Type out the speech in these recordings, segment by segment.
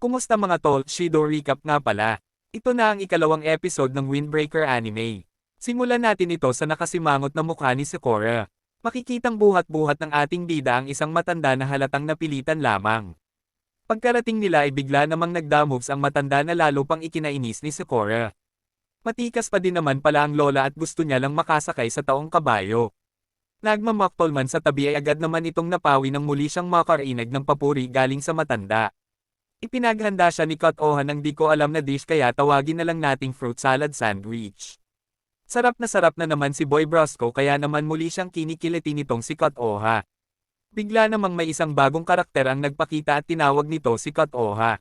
Kumusta mga tol, Shido recap nga pala. Ito na ang ikalawang episode ng Windbreaker anime. Simulan natin ito sa nakasimangot na mukha ni Sakura. Makikitang buhat-buhat ng ating bida ang isang matanda na halatang napilitan lamang. Pagkarating nila ay bigla namang nagdamoves ang matanda na lalo pang ikinainis ni Sakura. Matikas pa din naman pala ang lola at gusto niya lang makasakay sa taong kabayo. Nagmamaktol man sa tabi ay agad naman itong napawi nang muli siyang makarinig ng papuri galing sa matanda. Ipinaghanda siya ni Kat-Oha ng di ko alam na dish kaya tawagin na lang nating fruit salad sandwich. Sarap na naman si Boy Brasco kaya naman muli siyang kinikiliti nitong si Kat-Oha. Bigla namang may isang bagong karakter ang nagpakita at tinawag nito si Kat-Oha.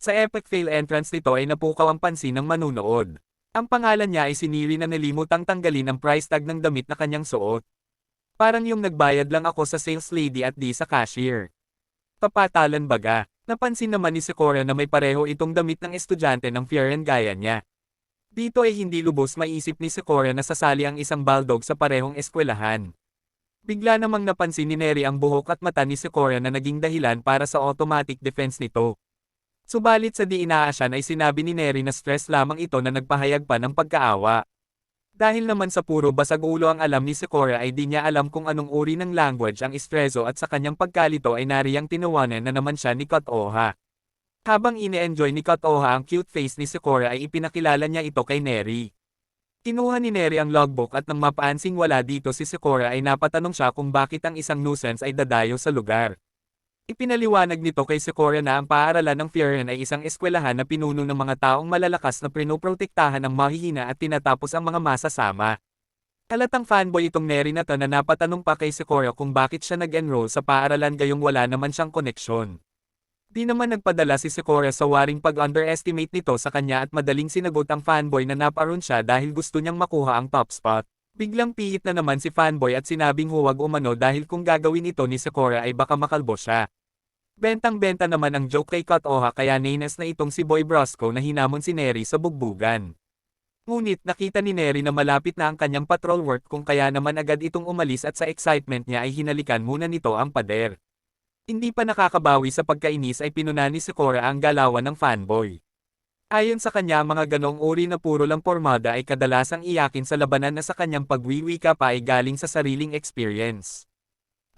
Sa epic fail entrance nito ay napukaw ang pansin ng manunood. Ang pangalan niya ay si Neri na nalimutang tanggalin ang price tag ng damit na kanyang suot. Parang yung nagbayad lang ako sa sales lady at di sa cashier. Papatalan baga. Napansin naman ni Sakura na may pareho itong damit ng estudyante ng Fieren gaya niya. Dito ay hindi lubos maisip ni Sakura na sasali ang isang baldog sa parehong eskwelahan. Bigla namang napansin ni Neri ang buhok at mata ni Sakura na naging dahilan para sa automatic defense nito. Subalit sa di inaasyan ay sinabi ni Neri na stress lamang ito na nagpahayag pa ng pagkaawa. Dahil naman sa puro basag ulo ang alam ni Sakura ay di niya alam kung anong uri ng language ang estreso at sa kanyang pagkalito ay nariyang tinawanan na naman siya ni Kat-Oha. Habang ine-enjoy ni Kat-Oha ang cute face ni Sakura ay ipinakilala niya ito kay Neri. Kinuha ni Neri ang logbook at nang mapaansing wala dito si Sakura ay napatanong siya kung bakit ang isang nuisance ay dadayo sa lugar. Ipinaliwanag nito kay Sakura na ang paaralan ng Fieren ay isang eskwelahan na pinuno ng mga taong malalakas na pinoprotektahan ng mahihina at tinatapos ang mga masasama. Halatang fanboy itong Neri na to na napatanong pa kay Sakura kung bakit siya nag-enroll sa paaralan gayong wala naman siyang koneksyon. Di naman nagpadala si Sakura sa waring pag-underestimate nito sa kanya at madaling sinagot ang fanboy na naparoon siya dahil gusto niyang makuha ang top spot. Biglang pihit na naman si fanboy at sinabing huwag umano dahil kung gagawin ito ni Sakura ay baka makalbo siya. Bentang-benta naman ang joke kay Kat-Oha kaya nainas na itong si Boy Brasco na hinamon si Neri sa bugbugan. Ngunit nakita ni Neri na malapit na ang kanyang patrol work kung kaya naman agad itong umalis at sa excitement niya ay hinalikan muna nito ang pader. Hindi pa nakakabawi sa pagkainis ay pinuna ni Sakura ang galawan ng fanboy. Ayon sa kanya mga ganong uri na puro lang pormada ay kadalasang iyakin sa labanan na sa kanyang pagwiwika pa ay galing sa sariling experience.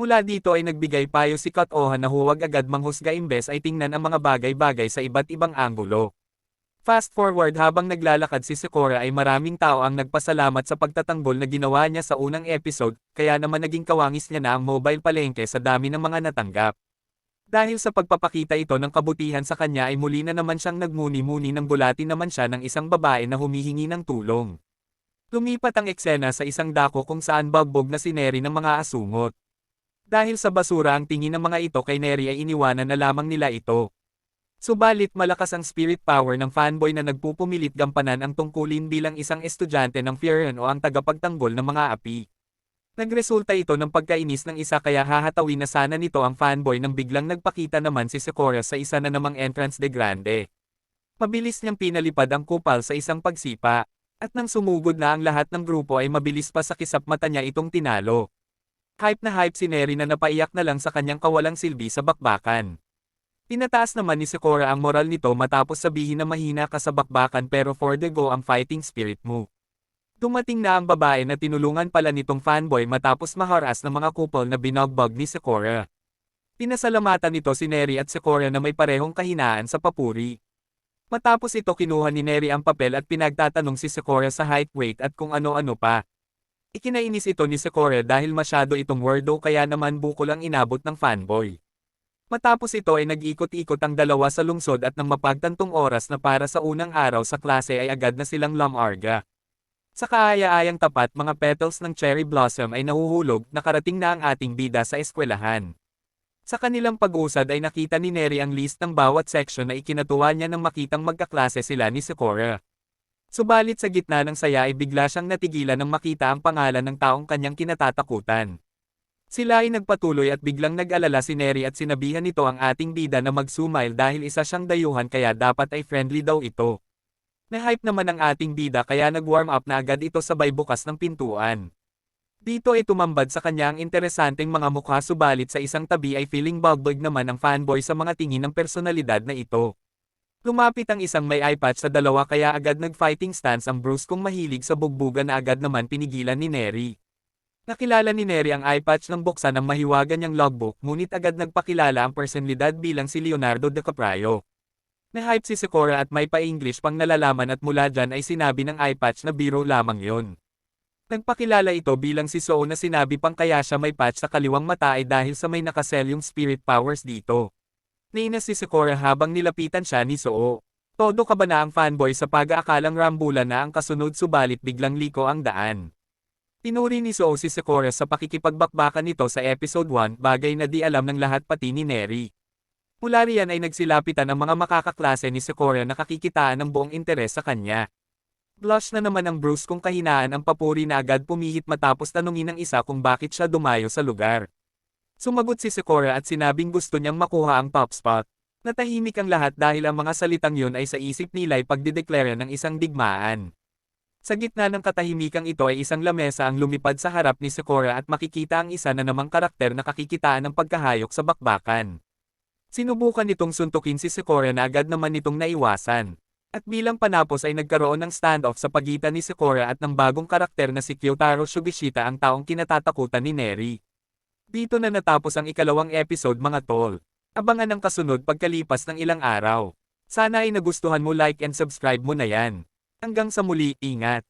Mula dito ay nagbigay payo si Kat-Oha na huwag agad manghusga imbes ay tingnan ang mga bagay-bagay sa iba't ibang anggulo. Fast forward habang naglalakad si Sakura ay maraming tao ang nagpasalamat sa pagtatanggol na ginawa niya sa unang episode, kaya naman naging kawangis niya na ang mobile palengke sa dami ng mga natanggap. Dahil sa pagpapakita ito ng kabutihan sa kanya ay muli na naman siyang nagmuni-muni ng bulati naman siya ng isang babae na humihingi ng tulong. Lumipat ang eksena sa isang dako kung saan bagbog na si Neri ng mga asungot. Dahil sa basura ang tingin ng mga ito kay Neri ay iniwanan na lamang nila ito. Subalit malakas ang spirit power ng fanboy na nagpupumilit gampanan ang tungkulin bilang isang estudyante ng Fieren o ang tagapagtanggol ng mga api. Nagresulta ito ng pagkainis ng isa kaya hahatawin na sana nito ang fanboy nang biglang nagpakita naman si Sakura sa isa na namang entrance de grande. Mabilis niyang pinalipad ang kupal sa isang pagsipa, at nang sumugod na ang lahat ng grupo ay mabilis pa sa kisap mata niya itong tinalo. Hype na hype si Neri na napaiyak na lang sa kanyang kawalang silbi sa bakbakan. Pinataas naman ni Sakura ang moral nito matapos sabihin na mahina ka sa bakbakan pero for the go ang fighting spirit mo. Dumating na ang babae na tinulungan pala nitong fanboy matapos maharas ng mga kupol na binogbog ni Sakura. Pinasalamatan nito si Neri at Sakura na may parehong kahinaan sa papuri. Matapos ito kinuha ni Neri ang papel at pinagtatanong si Sakura sa height, weight at kung ano-ano pa. Ikinainis ito ni Sakura dahil masyado itong wordo kaya naman bukol ang inabot ng fanboy. Matapos ito ay nag-ikot-ikot ang dalawa sa lungsod at nang mapagtantong oras na para sa unang araw sa klase ay agad na silang lumarga. Sa kaaya-ayang tapat mga petals ng cherry blossom ay nahuhulog, nakarating na ang ating bida sa eskwelahan. Sa kanilang pag-usad ay nakita ni Neri ang list ng bawat section na ikinatuwa niya nang makitang magkaklase sila ni Sakura. Subalit sa gitna ng saya ay bigla siyang natigilan nang makita ang pangalan ng taong kanyang kinatatakutan. Sila ay nagpatuloy at biglang nag-alala si Neri at sinabihan nito ang ating bida na mag-smile dahil isa siyang dayuhan kaya dapat ay friendly daw ito. Na-hype naman ang ating bida kaya nag-warm up na agad ito sabay bukas ng pintuan. Dito ay tumambad sa kanya ang interesanteng mga mukha subalit sa isang tabi ay feeling bugbog naman ang fanboy sa mga tingin ng personalidad na ito. Lumapit ang isang may eye patch sa dalawa kaya agad nag-fighting stance ang Bruce kung mahilig sa bugbugan na agad naman pinigilan ni Neri. Nakilala ni Neri ang eye patch ng buksan ng mahiwaga niyang logbook ngunit agad nagpakilala ang personalidad bilang si Leonardo DiCaprio. Na-hype si Sakura at may pa-English pang nalalaman at mula dyan ay sinabi ng eye patch na biro lamang yon. Nagpakilala ito bilang si Soo na sinabi pang kaya siya may patch sa kaliwang mata ay dahil sa may nakasell yung spirit powers dito. Nainas si Sakura habang nilapitan siya ni Soo. Todo ka ba na ang fanboy sa pag-aakalang rambulan na ang kasunod subalit biglang liko ang daan? Tinuri ni Soo si Sakura sa pakikipagbakbakan nito sa episode 1 bagay na di alam ng lahat pati ni Neri. Mula riyan ay nagsilapitan ang mga makakaklase ni Sakura na kakikitaan ng buong interes sa kanya. Blush na naman ang Bruce kung kahinaan ang papuri na agad pumihit matapos tanungin ng isa kung bakit siya dumayo sa lugar. Sumagot si Sakura at sinabing gusto niyang makuha ang top spot. Natahimik ang lahat dahil ang mga salitang yun ay sa isip nila'y pagdideklara ng isang digmaan. Sa gitna ng katahimikang ito ay isang lamesa ang lumipad sa harap ni Sakura at makikita ang isa na namang karakter na kakikitaan ng pagkahayok sa bakbakan. Sinubukan nitong suntukin si Sakura na agad naman nitong naiwasan. At bilang panapos ay nagkaroon ng standoff sa pagitan ni Sakura at ng bagong karakter na si Kyotaro Shugeshita ang taong kinatatakutan ni Neri. Dito na natapos ang ikalawang episode mga tol. Abangan ang kasunod pagkalipas ng ilang araw. Sana ay nagustuhan mo, like and subscribe mo na yan. Hanggang sa muli, ingat!